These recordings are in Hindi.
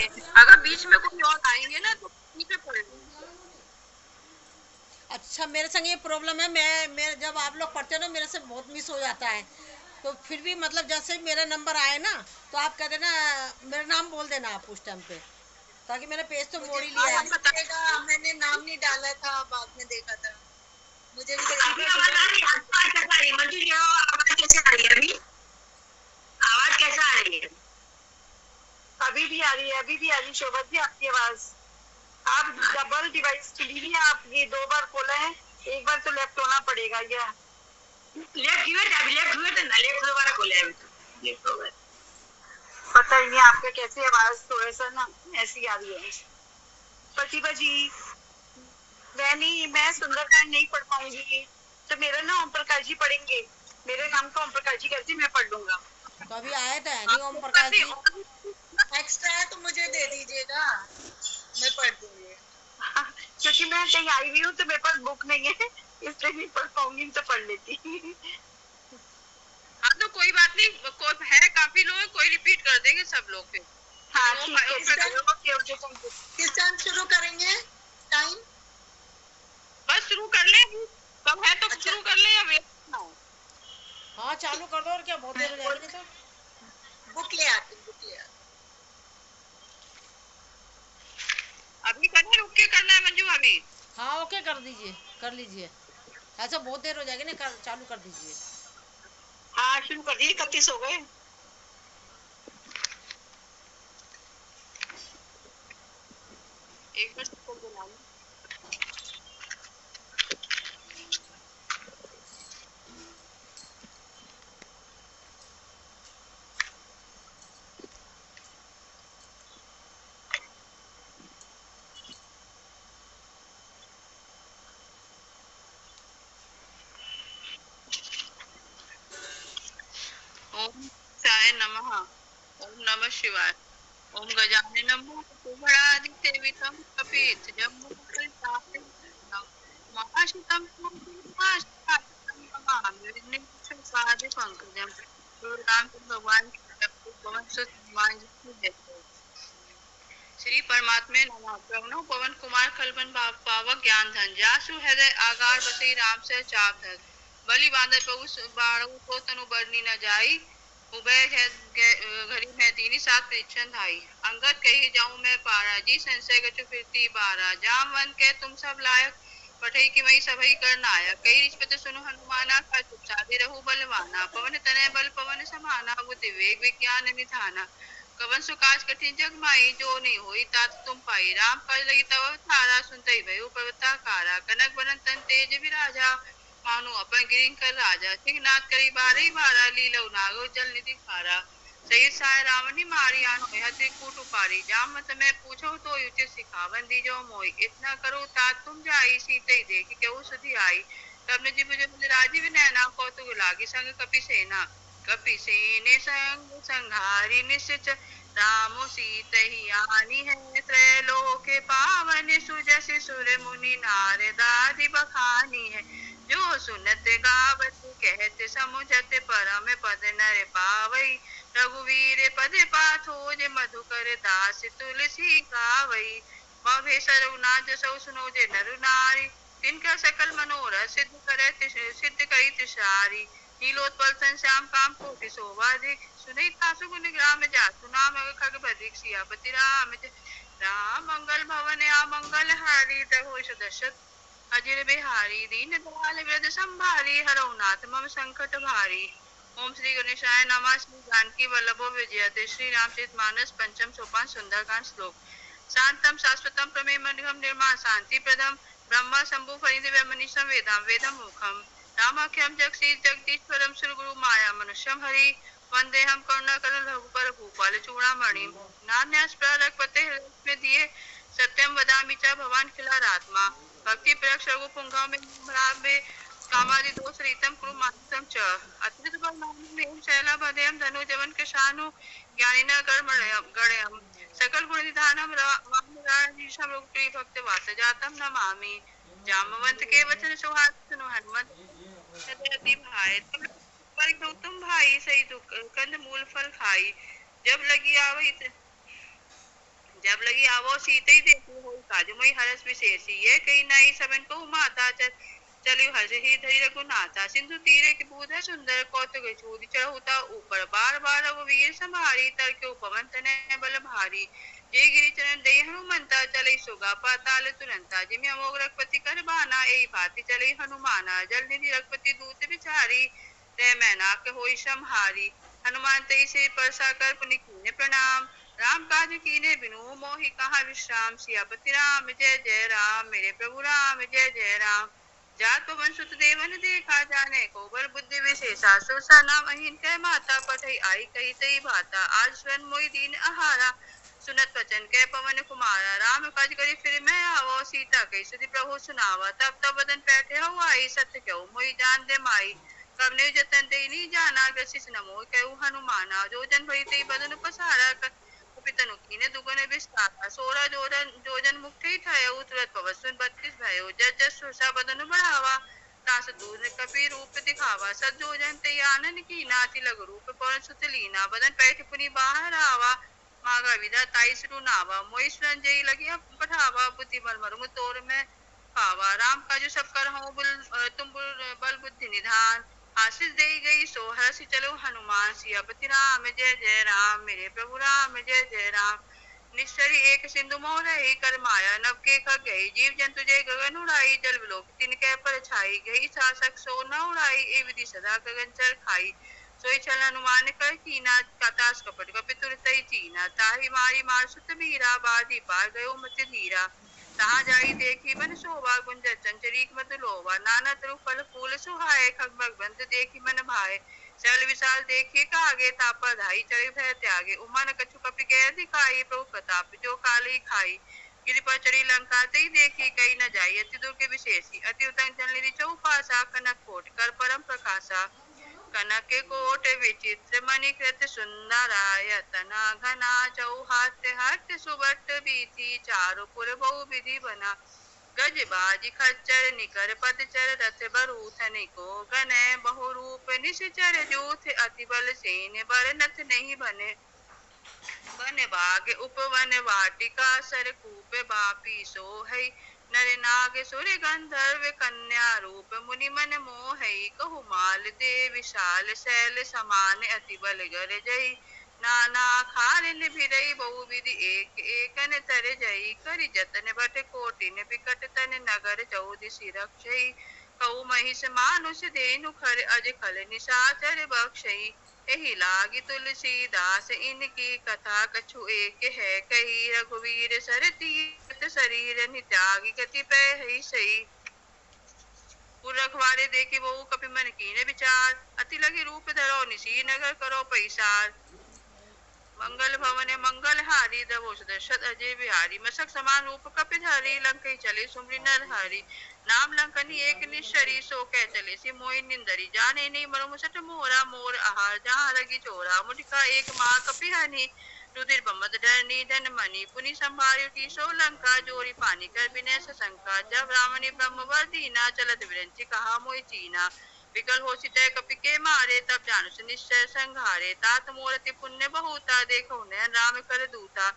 अगर बीच में कोई और आएंगे ना तो बीच में पढ़ लूंगी। अच्छा, मेरे संग ये प्रॉब्लम है, मैं जब आप लोग पढ़ते हो ना मेरे से बहुत मिस हो जाता है। तो फिर भी मतलब जैसे ही मेरा नंबर आए ना, तो आप कह देना, मेरा नाम बोल देना आप उस टाइम पे, ताकि मैंने पेज तो मोड़ मुझे ही लिया नाम है। बताएगा, मैंने नाम नहीं डाला था, बाद में देखा था। मुझे भी देखा अभी था आवाज आ रही है? आवाज कैसा आ रही है मंजू जी? आवाज कैसे आ रही है अभी? आवाज कैसा आ रही है? अभी भी आ रही है, अभी भी आ रही है शोभा जी आपकी आवाज। आप डबल डिवाइस के लिए आप ये 2 बार खोला है, एक बार तो लेफ्ट होना पड़ेगा। या लेफ्ट हुए थे, अभी लेफ्ट हुए थे ना, लेफ्ट दोबारा खोले अभी तो लेफ्ट हो गए। पता ही नहीं आपका कैसे आवाज थोड़ा सा ना ऐसी आ रही है। प्रतिभा जी, मैं सुंदरकांड नहीं पढ़ पाऊंगी, तो मेरा ना ओम प्रकाश जी पढ़ेंगे। मेरे नाम का ओम प्रकाश जी करके मैं पढ़ लूंगा। तो अभी आए तो है नहीं ओम प्रकाश जी। एक्स्ट्रा है तो मुझे दे दीजिएगा, मैं पढ़ दूंगी। क्योंकि मैं कहीं आई हुई हूँ तो मेरे पास बुक नहीं है, इसलिए नहीं पढ़ पाऊंगी, तो पढ़ लेती। हाँ तो कोई बात नहीं, कोई है काफी लोग, कोई रिपीट कर देंगे सब लोग फिर। हाँ ठीक है। किस टाइम शुरू करेंगे? टाइम बस शुरू कर ले, कब है तो शुरू कर ले या वेट करना हो। हाँ चालू कर दो, और क्या बहुत देर हो जाएगी नहीं तो। बुक ले आती हूँ, बुक ले आती अभी करना रुक के करना है मंजू अभी? हाँ ओके, कर दीजिए, कर लीजिए। ऐसा बहुत देर हो जाएगी ना, चालू कर दीजिए। हूँ। हाँ शुरू कर दिए, 31 हो गए। एक बार सबको बुला लो। ओम साय नमः। ओम नमः शिवाय। ओम गजानन नमो सुगणादिसेवितं कपित जम्बो फलचारुभक्षणं महाशितं महाशितं नमामि विघ्नेश्वरपादे पंकजं। गुरु रामचंद्र भगवान की पवन सुत हनुमान जी की जय। श्री परमात्मे नमः। प्रणव पवन कुमार खलबन पावक ज्ञान धन जासु हृदय आगार बसई राम से चाप धर। बलि बांधर प्रभु बाणु को तनु बरनी न जाई। उभय घरी में दीनी सात परिचन धाई। अंगद कही जाऊं मैं पारा जी संशय गचु फिरती बारा। जामवन के तुम सब लायक पठई की मई सभई कर नायक। कई रिचपत सुनु हनुमाना का चुप साधे रहु बलवाना। पवन तनय बल पवन समाना बुद्धि वेग विज्ञान निधाना। कवन सुकाज कठिन जग माई जो नहीं होई तात तुम पाई। राम काज लगी तब थारा सुनते भयो पवता कारा। कनक बरन तन तेज विराजा मानो अपन गिरिंग कर राजा। सिंहनाथ करी बारही बारा लीलो नागो जल निधि खारा। सही साय रावणी मारी आनो यह त्रिकूट उपारी। जामत मैं पूछो तो उचित सिखावन दीजो मोई। इतना करो तात तुम जाई सीते देखी केहू सुधि आई। तब निज भुज राजीव नैना कौतुक लागी संग कपि सेना। कपि सेने संग संघारी निश्चय रामो सीतहि आनी है। त्रैलोक पावन सुजसि सुर मुनि नारदादि बखानी है। जो सुनत गावत कहत समुझत परम पद नर पावई। रघुवीर पद पाथोज मधुकर दास तुलसी गावई। महेश्वर नाथ सौ सुनो जे नर नारी। तिनका सकल मनोरथ सिद्ध करी तिसारी। नीलोत्पल श्याम काम कोटि शोभाधिक। सुनई तासु गुण ग्राम जासु नाम खग बधिक। सियापति राम राम मंगल भवन आ मंगल हारी। दघोष दशरथ अजिर बिहारी। दीन दयाल वृद्ध संभारी। हरौ नाथ मम संकट भारी। ओम श्री गणेशाय नमः। श्री जानकी वल्लभो विजयते। श्री रामचरित मानस पंचम सोपान सुंदरकांड श्लोक। शांतम शाश्वतम प्रमेयमनिघम निर्माण शांति प्रदम। ब्रह्मा शंभु फणिदिव्य मनीषम वेदाम वेदम मुखम। रामाख्यम जगसीत जगदीश्वरम श्री गुरु माया मनुष्यम हरि। वंदे हम करुणाकर रघुपर भूपाल चूड़ामणि। नान्यास प्रलकपते में दिए सत्यम वदामि च भवान खिलारात्मा। भक्ति प्रयक्ष रघु पुंगव में कामादि दोष रीतम कुरु मानसम च। अत्रित बलनाम शैला भदेयम धनु जवन के शानु। ज्ञानिना गणयम सकल गुण निधानम राम भक्त वास जातम नमामि। जामवंत के वचन सुहास सुनो हनुमत अति भाई। तब पर तुम भाई सही दुख कंद मूल फल खाई। जब लगी आवई जब लगी आवो सीते ही देखी हो काज मोई हरस विशेषी ये कही नहीं सबन को माता चलियो हर्ष ही धरी रघुनाथा सिंधु तीरे के बूध है सुंदर कौतुक छूद चढ़ुता ऊपर बार बार रघुवीर संभारी तर के उपवन तने बल भारी जय गिरि चरण दे हनुमंता चले सुगा पाताल तुरंता जिमि अमोघ रघुपति कर बाना एई भांति चले हनुमाना जल निधि रघुपति दूत बिचारी ते मैनाक होई समहारी हनुमान तेई से परसा कर पुनि कीने प्रणाम राम काज कीने बिनु मोहि कहा विश्राम सियापति राम जय जय राम मेरे प्रभु राम जय जय राम जात पवन सुत देवन देखा जाने को बल बुद्धि विशेषा सुरसा नाम अहिन कह माता पठई आई कही तई भाता आज स्वयं मोहि दीन आहारा सुनत वचन कह पवन कुमारा राम काज करी फिर मैं आवो सीता कही सुधि प्रभु सुनावा तब तब बदन पैठे हो आई सत्य क्यों मोहि जान दे माई कवने जतन दे नी जाना ग्रसिस नमो कहु हनुमाना जो जन भई तई बदन पसारा कुपितनु कीने दुगुने विस्तारा सोरा जोजन मुक्ति ठयो तुरत पवसुन 32 भयो जस जस सुरसा बदन बढ़ावा तास दूर कपि रूप दिखावा सद जोजन ते आनन की नाति लग रूप पवन सुत लीना बदन पैठ पुनि बाहर आवा मागा विदा ताई सुरु नावा मोई स्वयं जई लगी पठावा बुद्धि बल मरुम तोर में पावा राम काजु सब कर हूँ तुम बल बुद्धि निधान आशीष दे गई सो हरसि चलो हनुमान सियापति राम जय जय राम मेरे प्रभु राम जय जय राम निश्चरी एक सिंधु मोह रही कर माया नव के खग गई जीव जंतु जय गगन उड़ाई जल विलोक तिन कह पर छाई गई शासक सो न उड़ाई ए विधि सदा गगन चर खाई सोई चल हनुमान कर कीना कतास कपट कपि तुरतई चीना ताहि मारी मार सुत बीरा बाधी पार गयो मति धीरा तहाँ जाई देखी मन शोभा गुंजर चंचरीक मत लोभा नाना तरु फल फूल सुहाए खगमग बंद देखी मन भाए चल विशाल देखिए कागे तापा धाई चढ़ी भय त्यागे उमन कछु कपि के दिखाई प्रभु प्रताप जो काली खाई गिरि पर चढ़ी लंका ते देखी कई न जाई अति दूर के विशेषी अति उत्तम जल निधि चौपासा कनक कोट कर परम प्रकाशा कनक के कोट विचित्र मणिकृत सुंदराय तना घना चौहाट हट सुबट बीथी चारु पुर बहु विधि बना गज बाजी खच्चर निकर पतचर रथ बरूथन को गने बहु रूप निश्चर जूथ अति बल सेन बर नथ नहीं बने वन बाग उपवन वाटिका सर कूप बापी सो है नर नाग सुर गंधर्व कन्या रूप मुनि मन मोहई कहु माल दे विशाल शैल समान अति बल गर जई नाना खारिन भिरई बहु विधि एक एकन तर जई करि जतन बट कोटिन बिकट तन नगर चौदिसी रक्षई कहु महिष मानुष धेनु खर अज खल निशाचर बक्षई एहि लागी तुलसीदास इनकी कथा कछु एक है कही रघुवीर सर तीर्थ शरीर नित्यागी गति पै है सही पुर रखवारे देखी बहु कपि मन कीने विचार अति लगी रूप धरो निशी नगर करो पैसार मंगल भवन मंगल हारी दवोष दशरथ अजय बिहारी मशक समान रूप कपिधारी लंकई चले सुमरी नर हरि नाम लंकनी एक निश्चरी सो कह चले सी मोहि निंदरी जाने नहीं मरो मुसट मोरा मोर आहार जहाँ लगी चोरा मुटिका एक माँ कपिहनी रुधिर बमत डरनी धन मणि पुनि संभारी उठी सो लंका जोरी पानी कर विनय सशंका जब रामनि ब्रह्म वर दीना चलत विरंची कहा मोहि चीना विकल हो सितय कपि के मारे तब जानुष निश्चय संघारे तात मोरति पुण्य बहुता देखो नयन राम कर दूता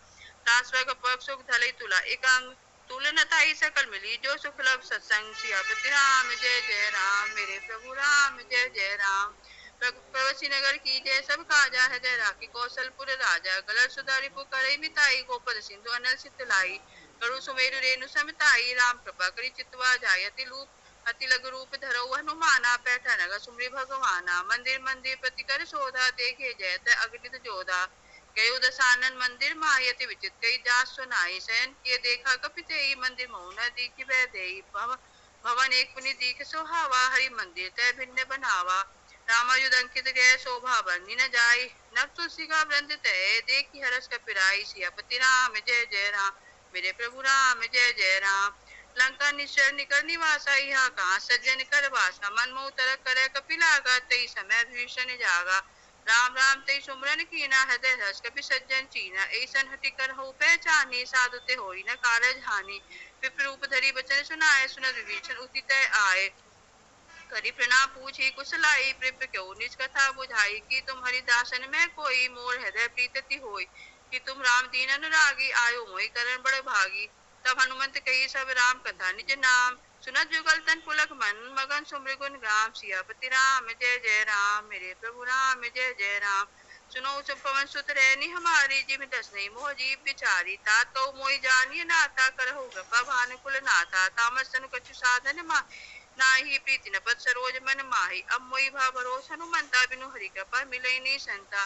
तास्वग पग सुख धलई तुला एकांग तुलन ताई सकल मिली जो सुख लब सत्संग सियापति राम जय जय राम मेरे प्रभु राम जय जय राम प्रवसी नगर की जय सब काजा है जय राखी कौशलपुर राजा गलर सुधारी पुकरई मिताई गोपद सिंधु अनल सितलाई करु सुमेरु रेणु समिताई राम कृपा करी चितवा जायति लूप अति लघु रूप धरो हनुमाना पैठा नगर सुमरी भगवाना मंदिर मंदिर प्रति कर शोधा देखे जयत अग्नित जोधा गयो दसानन मंदिर मायति विचित कई जास सुनाई शयन किए देखा कपिते मंदिर मौन दीखि वह देई भवन एक पुनि दीख सोहावा हरि मंदिर तय भिन्न बनावा रामायुध अंकित गए शोभा बरनी न जाई नव तुलसी का वृंद तय देखी हरस कपिराई सियापति राम जय जय राम मेरे प्रभु राम जय जय राम लंका निश्चर निकर निवासा यहाँ कहाँ सज्जन कर वासा मन मोह तरक करे कपिलागा तई समय भीषण जागा राम राम तई सुमरन कीना हृदय रस कपि सज्जन चीना ऐसन हटि कर हो पहचानी साधु ते होई न कारज हानि विप्र रूप धरी बचन सुनाए सुनत विभीषण उति तय आए करी प्रणाम पूछी कुशलाई प्रिप क्यों निज कथा बुझाई कि तुम हरिदासन में कोई मोर हृदय प्रीतति होई कि तुम राम दीन अनुरागी, आयो मोहि करण बड़े भागी। तब हनुमंत कही सब राम कथा निज नाम, सुनत जुगल तन पुलक मन, मगन सुमरि गुण गाम। सियापति राम जय जय राम, मेरे प्रभु राम जय जय राम। सुनो सब पवन सुत रैनी हमारी, जिम दस नहीं मोह जीव बिचारी। तातो मोहि जानिए नाता, करहु कृपा भानुकुल नाथा। तामस तनु कछु साधन नाही, प्रीति न पद सरोज मन माही। अब मोहि भा भरोसा हनुमंता, बिनु हरि कृपा मिलई नहीं संता।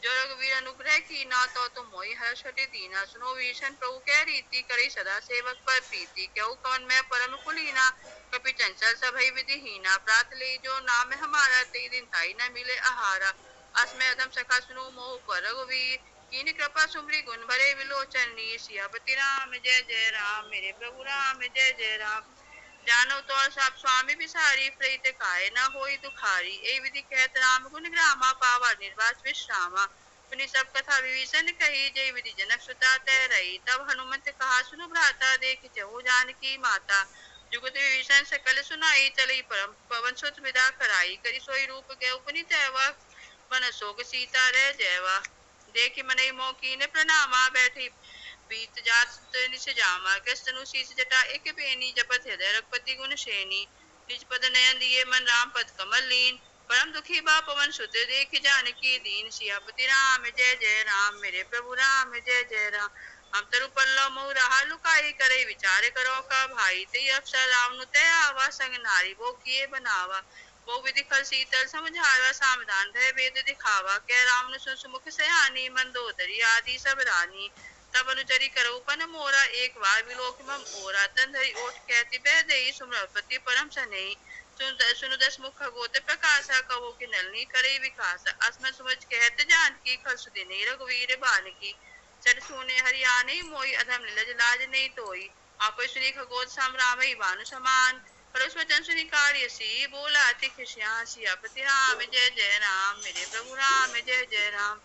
जो रघुवीर अनुग्रह कीना, तो तुम मोहि हर्ष हटि दीना। सुनो भीषण प्रभु कै रीति, करी सदा सेवक पर प्रीति। क्यों कवन मैं परम कुलीना, कपि चंचल सभई विधिहीना। प्रात ले जो नाम हमारा, ते दिन ताई न मिले आहारा। अस में अधम सखा सुनो मोह पर रघुवीर, कीन्ही कृपा सुमरि गुण भरे विलोचन नीर। सियापति राम जय जय राम, मेरे प्रभु राम जय जय राम। जानो तो सब स्वामी बिसारी, प्रीत काय न होई दुखारी। ए विधि कहत राम गुण ग्रामा, पावा निर्वास विश्रामा। सुनी सब कथा विभीषण कही, जय विधि जनक सुता तै रही। तब हनुमंत कहा सुनु भ्राता, देख चहु जानकी माता। जुगत विभीषण सकल सुनाई, चली परम पवन सुत विदा कराई। करि सोई रूप गए पुनीत तैवा, बन सोग सीता रह जैवा। देखि मनई मोह कीन्ह प्रणामा, बैठी बीत जात निस जामा। कृष्ण शीस जटा एक बेनी, जपत हृदय रघुपति गुण श्रेणी। निज पद नयन दिए मन, राम पद कमल लीन। परम दुखी बा पवन सुत, देख जानकी दीन। सियापति राम जय जय राम, मेरे प्रभु राम जय जय राम। हम तरु पल्लव मोह रहा लुकाई, करे विचार करो का भाई। ते अवसर राम नु तय आवा, संग नारी वो किए बनावा। वो विधि फल शीतल समझावा, सावधान रह वेद दिखावा। कह राम नु सुमुख सयानी, मंदोदरी आदि सब रानी। तब अनुचरी करऊपन मोरा, एक बार विलोक मम ओरा। तन धरि ओठ कहती बह देई, सुमरपति परम सनेही। सुनु दस मुख खगोत प्रकाशा, कहो कि नलनी करे विकासा। असमन सुमझ कहत जानकी, खल सुदिने रघुवीर बानकी। चट सुने हरियाणी मोई, अधम निलज लाज नहीं तोई। आपै सुनी खगोत सम रामई भानु समान। परस वचन सुनी कारियसी, बोला अति खिसिया। सियापति राम जय जय राम, मेरे प्रभु राम जय जय राम।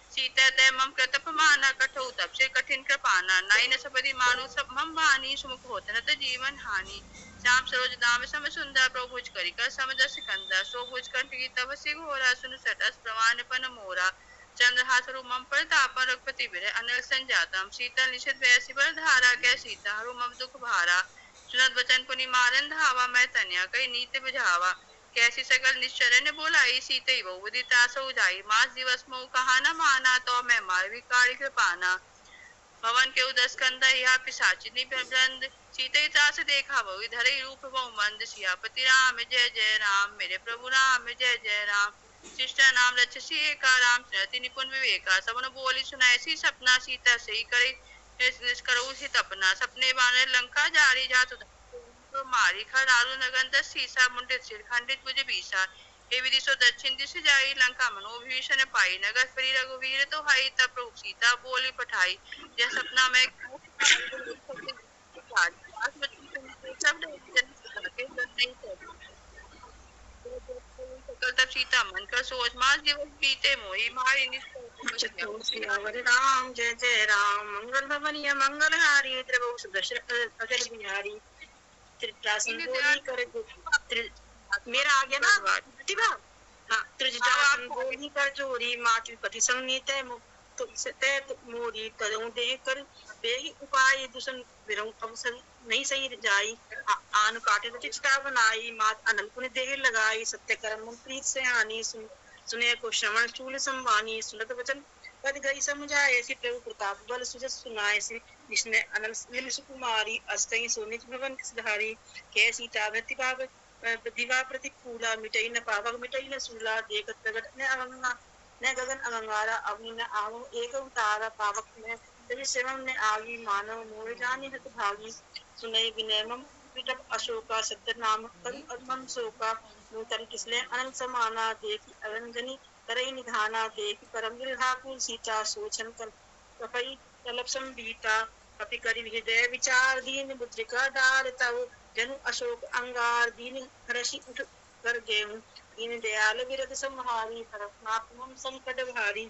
सीता तय मम प्रतप माना, कठोर तप से कठिन कृपाना। नाई न सपदि मानो सब मम वानी, सुमुख होत न त जीवन हानि। श्याम सरोज दाम सम सुंदर, प्रभु भुज करिकर सम जस कंदर। सो भुज कंठ की तब से घोरा, सुन सटस प्रमाण पन मोरा। चंद्रहास मम प्रतापन, रघुपति बिरह अनल संजातम। शीतल निषिद्ध वैसी बर धारा, कै सीता हरु मम दुख भारा। सुनत बचन पुनि मारन धावा, मैं तनया कई नीति बुझावा। कैसी सकल निश्चरण बोलाई, सीते बहु विदिता सो जाई। मास दिवस मोह कहा न माना, तो मैं मारवी काढ़ी कृपाना। भवन के उदस कंदा, यह पिशाचिनी बृंद। सीते त्रास देखा बहु, धरे रूप बहु मंद। सियापति राम जय जय राम, मेरे प्रभु राम जय जय राम। शिष्टा नाम रक्षसी एका, राम चरति निपुण विवेका। सबन बोली सुनाए सी सपना, सीता सही करे करो हित अपना। सपने बानर लंका जारी, जातु तो मारी। खरालु नगन दस सीसा, मुंडित सिर खंडित भुज बीसा। हे विधि सो दक्षिण दिश जाई, लंका मनोभीषण पाई। नगर परी रघुवीर तो हाई, तब प्रभु सीता बोली पठाई। यह सपना मैं सकल तब सीता मन कर सोच, मास दिवस बीते मोही मारी निष्ठुर। सियावर राम जय जय राम, मंगल भवनीय मंगलहारी। त्रिभुवन सुदर्शन अजर बिहारी। त्रिजटासन बोली कर मेरा आ गया ना प्रतिभा। हाँ, त्रिजटासन बोली कर जोरी, मातु पति संग तय मोरी। तदों देह कर बेहि उपाय, दुसन विरंग अवसर नहीं सही जाई। आन काटे तो चिष्टा बनाई, मात अनल पुनि देह लगाई। सत्य कर्म प्रीत से हानि, सुने को श्रवण चूल संवानी। सुनत वचन पद गई समझाए, ऐसी प्रभु प्रताप बल सुजस सुनाए। से जिसने अनल निम सुकुमारी, अस्तई सोनित भवन सिधारी। कै सीता भक्ति भाव दिवा प्रतिकूला, मिटई न पावक मिटई न सूला। देखत प्रगट न अवंगा न गगन अगंगारा, अवनि न आवो एक उतारा। पावक में तभी सेवम ने आगी, मानव मोह जानी हत भागी। सुनई विनय मम विटप अशोका, सत्य नाम करू अधमम शोका। नूतन किसले अनंत समाना, देखी अरंजनी करई निधाना। देखी परम गिरधाकुल सीता, सोचन कर कपई तलब संबीता। कपि करि हृदय विचार, दीन मुद्रिका डाल तव। जनु अशोक अंगार, दीन हर्षि उठ कर गेहूं। दीन दयाल विरद संहारी, परमात्म मम संकट भारी।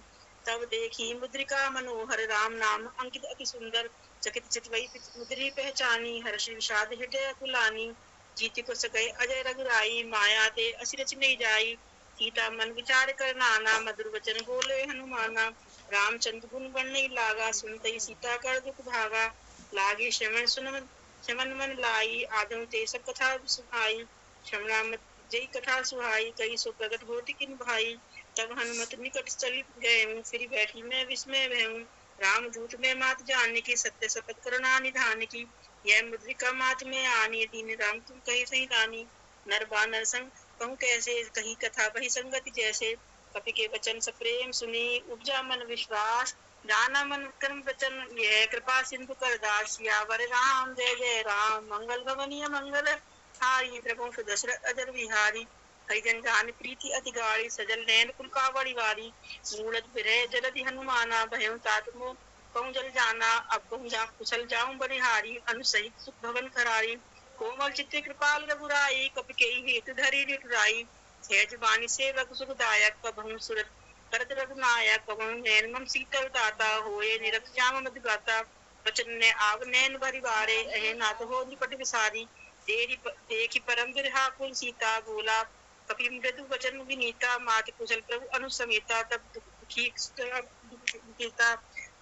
तब देखी मुद्रिका मनोहर, राम नाम अंकित अति सुंदर। चकित चितवई मुद्री पहचानी, हर्षि विषाद हृदय कुलानी। जीति को सकै अजय रघुराई, माया ते असिरच नहीं जाई। सीता मन विचार कर नाना, मधुर वचन बोले हनुमाना। रामचंद्र गुण बढ़ने लागा, सुनते सीता कर दुख भागा। लागे श्रवण मन लाई, आदम ते सब कथा सुहाई। श्रवणा मत जय कथा सुहाई, कई सो प्रगट होति किन भाई। तब हनुमत निकट चली गए, फिर बैठी मैं विस्मय भयऊं। राम दूत में मात जानने की, सत्य शपथ करुणा निधान की। यह मुद्रिका मात में आनी, दीन राम तुम कही सही रानी। नर बानर संग कहूँ कैसे, कही कथा बही संगति जैसे। कपि के वचन सप्रेम सुनी, उपजा मन विश्वास। जाना मन कर्म वचन, यह कृपा सिंधु कर दास। सियावर राम जय जय राम, मंगल भवनीय मंगल हारी। प्रभु दशरथ अजर बिहारी, हरिजन जान प्रीति अति गाढ़ी। सजल नयन कुल कावड़ी वारी, मूरत विरह जलधि हनुमाना। भयउ तात मोह कहूँ जल जाना, अब कहूँ जा कुशल जाऊं बलिहारी। अनुसहित सुख भवन करारी, कोमल चित्त कृपाल रघुराई। कपि केहि हेतु धरि निठुराई, सहज बानी सेवक सुखदायक। कबहु सुरत करत रघुनायक, कबहु नैन मम शीतल दाता। होए निरख श्याम मधु गाता, बचन ने आव नैन भरि बारे। अहे नाथ हो निपट विसारी, देखि परम बिरहा कुल सीता। बोला कपि मृदु वचन विनीता, मात कुशल प्रभु अनुसमेता। तब दुखी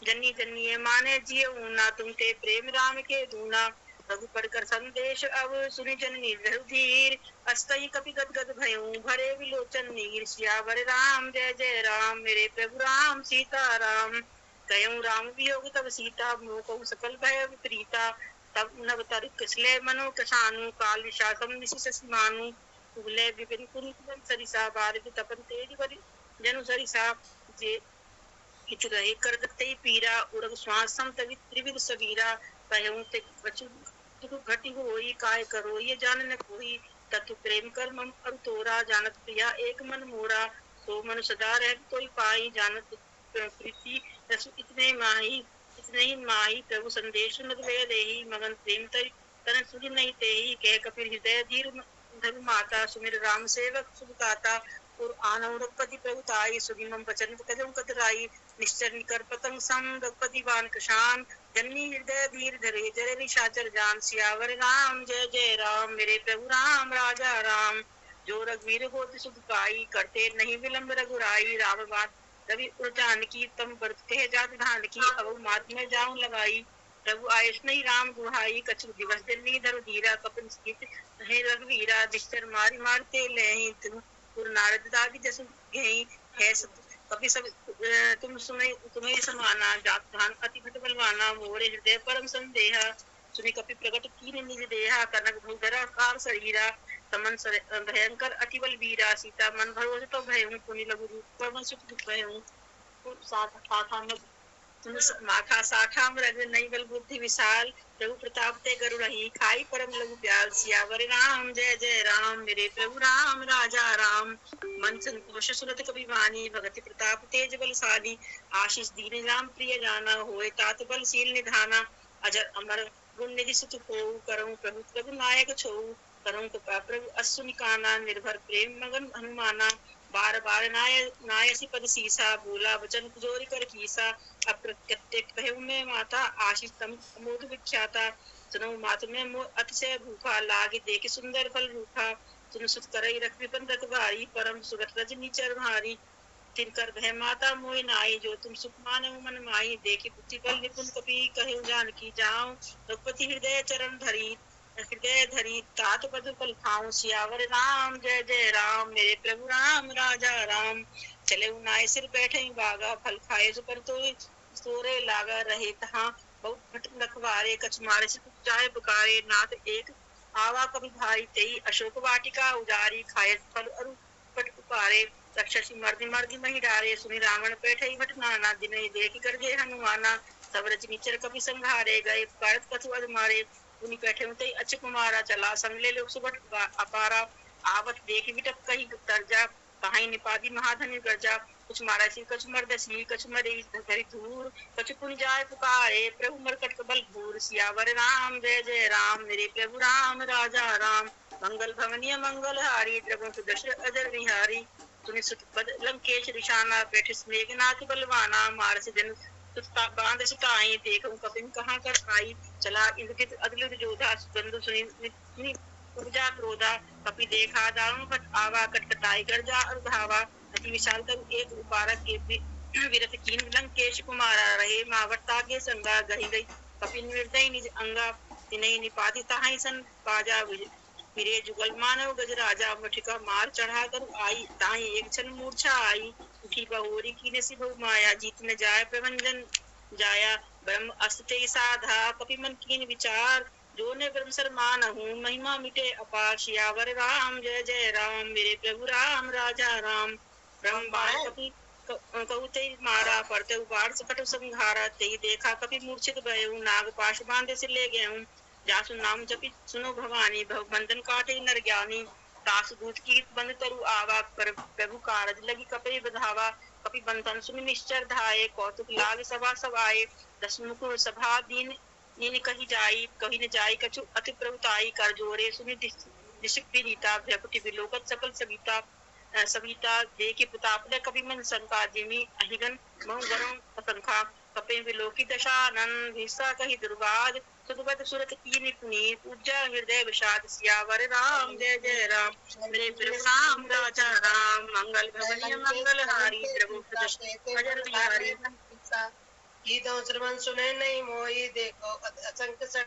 जन्नी जन्नी माने जिय ऊना, तुम ते प्रेम राम के दूना। रघुपर कर संदेश अब सुनि जननी लहु धीर। अस्तई कपि गद गद भयऊं, भरे विलोचन नीर। सियावर राम जय जय राम, मेरे प्रभु राम सीता राम। कयऊं राम वियोग तब सीता, मोह कहु सकल भय विपरीता। तब नव तर कसले मनो कछानु, काल विशासम निशि शशि मानु। उगले विपिन कुरुकुल सरिसा, बारिक तपन तेज बरि जनु सरिसा। जे हित रहे कर दत्ते पीरा, उरग श्वास सम तवि त्रिविध सबीरा। कहऊं ते बचु दुख घटी होई, काय करो ये जान न कोई। तत्व प्रेम कर मम अरु तोरा, जानत प्रिया एक मन मोरा। सो मन सदा रह कोई पाई, जानत प्रीति रसु इतने ही माही। प्रभु संदेश सुनत भय देहि, मगन प्रेम तरि तन सुधि नहीं तेहि। कह कपिर हृदय धीर धरु माता, सुमिर राम सेवक सुखदाता। और आनौ रघुपति प्रभु ताई, सुनि मम वचन कजौ कतराई। निश्चर निकर पतंग सम रघुपति बान कशान, जन्नी हृदय धीर धरे जरे निशाचर जान। सियावर राम जय जय राम, मेरे प्रभु राम राजा राम। जो रघुवीर होत सुख पाई, करते नहीं विलंब रघुराई। राम बात रवि उड़ान की, तम व्रत कह जात धान की। अब मात में जाऊं लगाई, प्रभु आयुष नहीं राम दुहाई। कछु दिवस जन्नी धरु धीरा, कपिन स्थित है रघुवीरा। निश्चर मारी मारते लहि, तुम नारद दादी जसु गई है। कभी सब तुम सुने तुम्हें समाना, जात धान अति भट बलवाना। मोरे हृदय परम संदेहा, सुनि कपि प्रगट कीन निज देहा। कनक भूधरा कार शरीरा, समन भयंकर अति बल वीरा। सीता मन भरोसे तो भयऊं, पुनि लघु रूप पर सुख दुख भयऊं। माखा साखा मृग नई बल बुद्धि विशाल। प्रभु प्रताप ते गरु रही, खाई परम लघु प्याल। सियावर राम जय जय राम, मेरे प्रभु राम राजा राम। मन संतोष सुरत कबि वानी, भगति प्रताप तेज बलशाली। आशीष दीन राम प्रिय जाना, होए तात बलशील निधाना। अजर अमर गुण निधि सुत होऊ, करऊं प्रभु प्रभु नायक छोऊ। करऊं कृपा प्रभु अश्रु निकाना, निर्भर प्रेम मगन हनुमाना। बार बार नायसी पद सीसा, बोला वचन जोरी कर कीसा। अप्रत्यक भयउ में माता, आशीष तम अमोद विख्याता। सुनो मात में मोह अतिशय भूखा, लागे देखे सुंदर फल रूखा। सुन सुत करई रख विपन रखवारी, परम सुगत रजनी चर भारी। तिनकर भय माता मोहि नाई, जो तुम सुख मानहु मन माही। देखि बुद्धि बल निपुण कपि, कहु जानकी जाऊं। रघुपति हृदय धरी तात पद पल खाऊं। सियावर राम जय जय राम, मेरे प्रभु राम राजा राम। चले नाय सिर बैठे बागा, फल खाए जो पर तो सोरे लागा। रहे तहाँ बहुत भट रखवारे, कछ मारे से जाए पुकारे। नाथ एक आवा कभी भाई, तेई अशोक वाटिका उजारी। खाए फल अरु पट पुकारे, रक्षसी मर्दी मर्दी मही डारे। सुनि रावण बैठे भट नाना, दिन देख कर गए हनुमाना। सब रजनीचर कभी संघारे, गए पुकारत कछु अध मारे। उन्हीं बैठे होते अच्छे कुमारा, चला संगले लोग सुबट अपारा। आवत देख विटप कही तरजा, कहाई निपादी महाधनि गर्जा। कुछ मारा सी कछु मर्दसी, कछु मरे धरि धूर। कछु पुनि जाय पुकारे, प्रभु मरकट बल भूर। सियावर राम जय जय राम, मेरे प्रभु राम राजा राम। मंगल भवनीय मंगल हारी, प्रभु दशरथ अजर बिहारी। सुनि सुत पद लंकेश निशाना, बैठे मेघनाथ बलवाना। मारस जन बांध सुताई, देखूं कपिन कहाँ कर आई। चला इंद्रजित अगलित जोधा, बंधु सुनि उपजा क्रोधा। कपि देखा दारुण फट आवा, कटकटाई गर्जा और धावा। अति विशाल तब एक उपारक के विरत कीन लंकेश कुमारा रहे मावरता के संगा गही गई कपिन हृदय निज अंगा तिनहि निपाति ताहि सन बाजा फिरे जुगल मानव गज राजा मठिका मार चढ़ा कर आई ताहि एक क्षण मूर्छा आई उठी बहोरी कीने सी बहु माया जीत न जाय प्रभंजन जाया ब्रह्म अस्ते साधा कपि मन कीन विचार जो ने ब्रह्म समान हूँ महिमा मिटे अपार सियावर राम जय जय राम मेरे प्रभु राम राजा राम ब्रह्म बाण कपि कहु ते मारा पड़ते उबार सकट संहारा ते देखा कपि मूर्छित भयउ नाग पाश बांधे से ले गए जासु नाम जपि सुनो भवानी भव बंधन काटे नर ज्ञानी दास दूत की बंद तरु आवा कर प्रभु कारज लगी कपि बधावा कपि बंधन सुनि निश्चर धाये कौतुक लाग सभा सब आए दसमुख सभा दीन दीन कही न जाई कछु अति प्रभुताई कर जोरे सुनि दिशक विनीता भ्रकुटि विलोकत सकल सविता सविता देखे प्रताप ने कभी मन शंका जिमी अहिगन महु गरम असंखा कपे विलोकी दशानन भीसा कही दुर्वाद सुदबत सुरत कीनी पुनीत उज्जा हृदय विषाद सियावर राम जय जय राम मेरे प्रभु राम राजा राम मंगल भवनीय मंगल हारी प्रभु अजर बिहारी गीतों श्रवण सुने नहीं मोई देखो असंख्य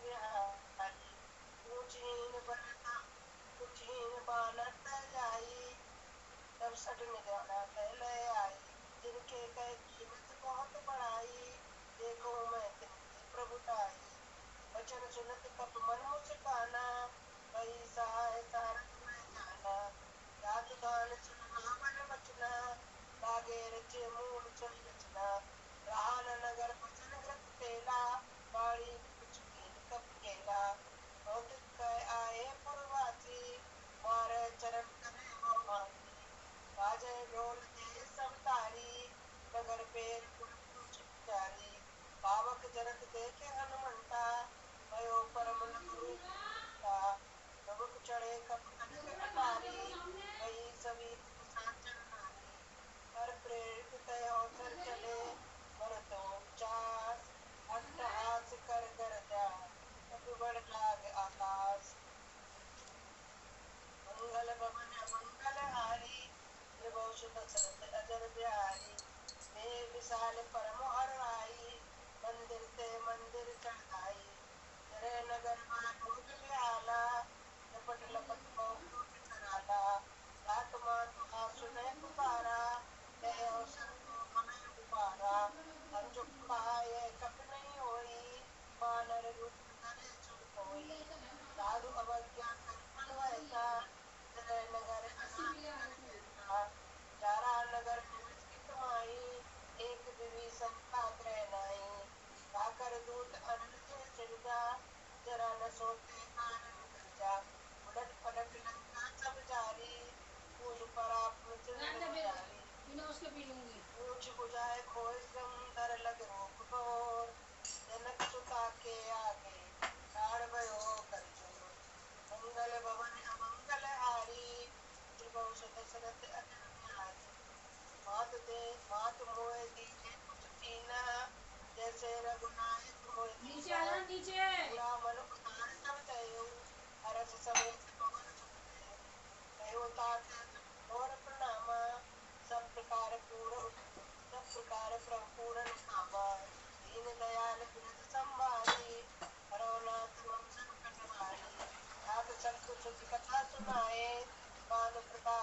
बिहारी ऊंचीन बनता ऊंचीन बानत जाई तब सट निजाना कहले आई जिनके कह कीमत बहुत बढ़ाई देखो मैं तिनकी प्रभुताई वचन सुनत कप मन मुस्काना कई सहाय सारथ मैं जाना जात गान सुन महावन बचना लागे रचे मूल सोई रचना रहा न नगर बचन ग्रत तेला बाड़ी कुछ कीन कप केला भौतिक कह आए पुरवासी मारे चरण करे वो भांति बाजे ढोल दे सब तारी नगर पेर कुल पूछ पुजारी पावक जनक देखे हनुमंता भयो परम लघुता प्रमुख चढ़े कप कनक कटारी वही सभी साचर नारी हर प्रेरित तय अवसर चले मन तो विचार अट्टहास कर गर्जा कपि बढ़ लाग आकाश मंगल भवन मंगल हारी त्रिभुवन दशरथ अजर बिहारी देव विशाल परम हर आई मंदिर ते मंदिर चढ़ाई तेरे नगर मानोज बिहाला लपट लपट बहुत कराला रात मात सुने पुकारा ते अवसर को हमें पुकारा हम जो कहा ये कब नहीं होई बानर रूप धरे सुर कोई साधु अवज्ञा कर फल वैसा तेरे नगर अनाथ कर बैठा चारा नगर निमिष की कमाई एक विभीषण का ग्रह नाई पाकर दूत अनल से सृजा जरा न सोते कारण गर्जा उलट पलट लंका सब जारी पूज पराक्रम सिंधु जारी ऊंच बुझाए खोए श्रम धर लग रूप घोर जनक सुता के आगे ठाड़ भयो कर जोर मंगल भवन अमंगल हारी त्रिभुवन दशरथ अजर बिहारी मात मोह दीजे कुछ कीना जैसे रघुनायक मोह दीना पूरा मन उतार सब दयो हरस समेत पवन सुत दयो कहो तात और प्रणामा सब प्रकार प्रभु पूरन कामा दीन दयाल बिरद संभारी हरो नाथ मम संकट हारी तात संत सुख कथा सुनाए भानु प्रताप